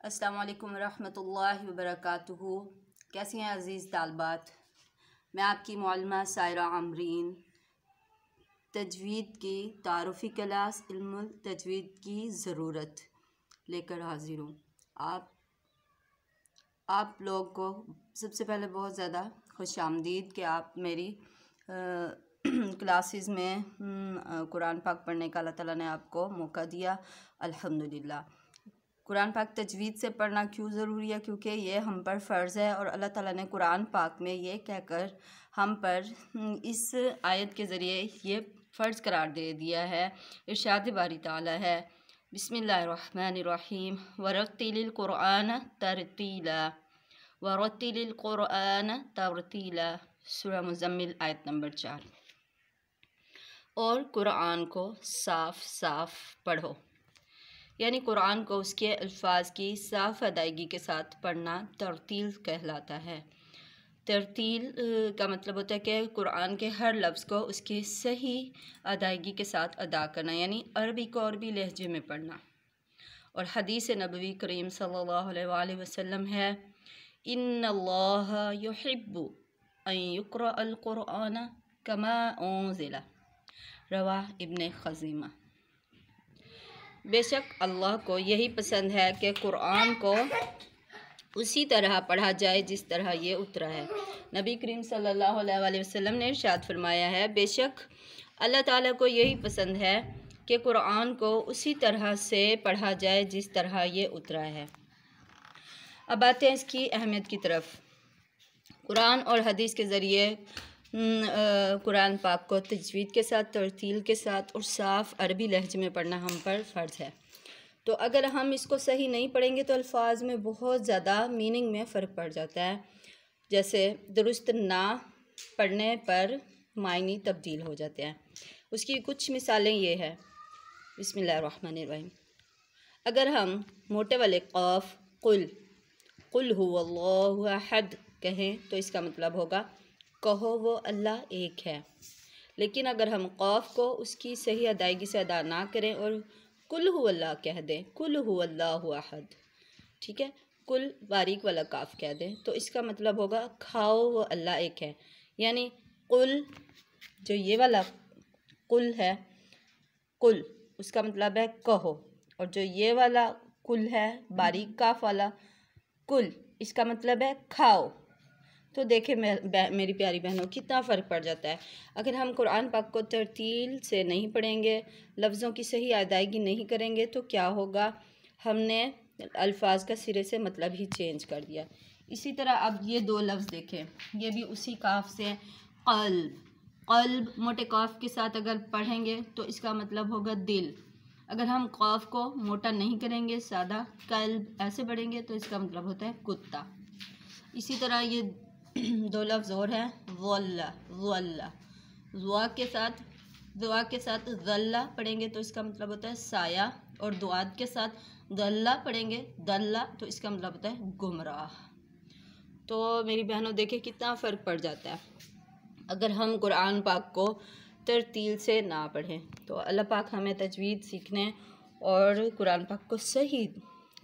अस्सलाम वालेकुम रहमतुल्लाहि व बरकातुहू। कैसी हैं अज़ीज़ तालबात। मैं आपकी मौलमा सायरा अमरीन तजवीद की तारुफ़ी क्लास इल्मुल तजवीद की ज़रूरत लेकर हाज़िर हूँ। आप लोग को सबसे पहले बहुत ज़्यादा खुशामदीद कि आप मेरी क्लासेस में कुरान पाक पढ़ने का अल्लाह ताला ने आपको मौका दिया। अल्हम्दुलिल्लाह। कुरान पाक तजवीद से पढ़ना क्यों ज़रूरी है? क्योंकि ये हम पर फ़र्ज़ है और अल्लाह ताला ने कुरान पाक में ये कहकर हम पर इस आयत के ज़रिए ये फ़र्ज़ करार दे दिया है। इरशाद बारी ताला है, बिस्मिल्लाहिर्रहमानिर्रहीम, वरत्तिलिल कुरआन तरतीला, वरत्तिलिल कुरआन तरतीला। सूरह मुज़म्मिल आयत नंबर 4। और कुरान को साफ़ साफ़ पढ़ो, यानी कुरान को उसके अल्फाज की साफ़ अदायगी के साथ पढ़ना तरतील कहलाता है। तरतील का मतलब होता है कि कुरान के हर लफ्ज़ को उसकी सही अदायगी के साथ अदा करना, यानी अरबी को अरबी लहजे में पढ़ना। और हदीस नबवी करीम सल्लल्लाहु अलैहि वसल्लम है, इन्नल्लाह युहिब्बु अन युक़रअल कुरआन कमा उन्ज़िला, रवाह इब्न ख़ज़ीमा। बेशक अल्लाह को यही पसंद है कि कुरान को उसी तरह पढ़ा जाए जिस तरह ये उतरा है। नबी करीम सल्लल्लाहु अलैहि वसल्लम ने इरशाद फरमाया है, बेशक अल्लाह ताला को यही पसंद है कि कुरान को उसी तरह से पढ़ा जाए जिस तरह ये उतरा है। अब आते हैं इसकी अहमियत की तरफ। कुरान और हदीस के ज़रिए कुरान पाक को तजवीद के साथ, तरतील के साथ और साफ़ अरबी लहजे में पढ़ना हम पर फ़र्ज़ है। तो अगर हम इसको सही नहीं पढ़ेंगे तो अल्फाज में बहुत ज़्यादा मीनिंग में फ़र्क पड़ जाता है। जैसे दुरुस्त ना पढ़ने पर मायने तब्दील हो जाते हैं। उसकी कुछ मिसालें ये है, बिस्मिल्लाहिर्रहमानिर्रहीम। अगर हम मोटे वाले क़ाफ़ कुल हुवल्लाहु अहद कहें तो इसका मतलब होगा कहो वो अल्लाह एक है। लेकिन अगर हम क़ाफ़ को उसकी सही अदायगी से अदा ना करें और कुल हुवल्लाह कह दें, कुल हुवल्लाहु अहद, ठीक है, कुल बारीक वाला काफ कह दें तो इसका मतलब होगा खाओ वो अल्लाह एक है। यानी कुल, जो ये वाला कुल है, कुल उसका मतलब है कहो, और जो ये वाला कुल है बारीक काफ वाला कुल, इसका मतलब है खाओ। तो देखें मेरी प्यारी बहनों, कितना फ़र्क पड़ जाता है। अगर हम कुरान पाक को तरतील से नहीं पढ़ेंगे, लफ्ज़ों की सही अदायगी नहीं करेंगे तो क्या होगा, हमने अल्फाज का सिरे से मतलब ही चेंज कर दिया। इसी तरह अब ये दो लफ्ज़ देखें, ये भी उसी काफ से क़ल्ब, क़ल्ब मोटे काफ के साथ अगर पढ़ेंगे तो इसका मतलब होगा दिल। अगर हम क़ाफ़ को मोटा नहीं करेंगे, सादा क़ल्ब ऐसे पढ़ेंगे तो इसका मतलब होता है कुत्ता। इसी तरह ये दो लफ्ज़ और हैं, वल्ला, वल्ला, दुआ के साथ दल्ला पढ़ेंगे तो इसका मतलब होता है साया, और दुआद के साथ दल्ला पढ़ेंगे, दल्ला, तो इसका मतलब होता है गुमराह। तो मेरी बहनों देखें कितना फ़र्क पड़ जाता है अगर हम कुरान पाक को तरतील से ना पढ़ें। तो अल्लाह पाक हमें तजवीद सीखने और कुरान पाक को सही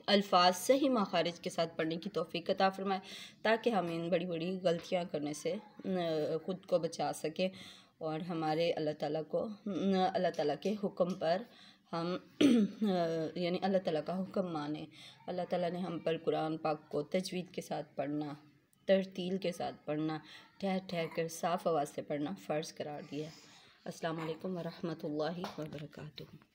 अल्फाज सही मखारिज के साथ पढ़ने की तौफीक अता फरमाए, ताकि हम इन बड़ी बड़ी गलतियां करने से ख़ुद को बचा सकें और हमारे अल्लाह ताला के हुक्म पर हम यानी अल्लाह ताला का हुक्म माने। अल्लाह ताला ने हम पर कुरान पाक को तजवीद के साथ पढ़ना, तरतील के साथ पढ़ना, ठहर ठहर कर साफ़ आवाज़ से पढ़ना फ़र्ज़ करार दिया है। अस्सलाम वालेकुम व रहमतुल्लाहि व बरकातुहू।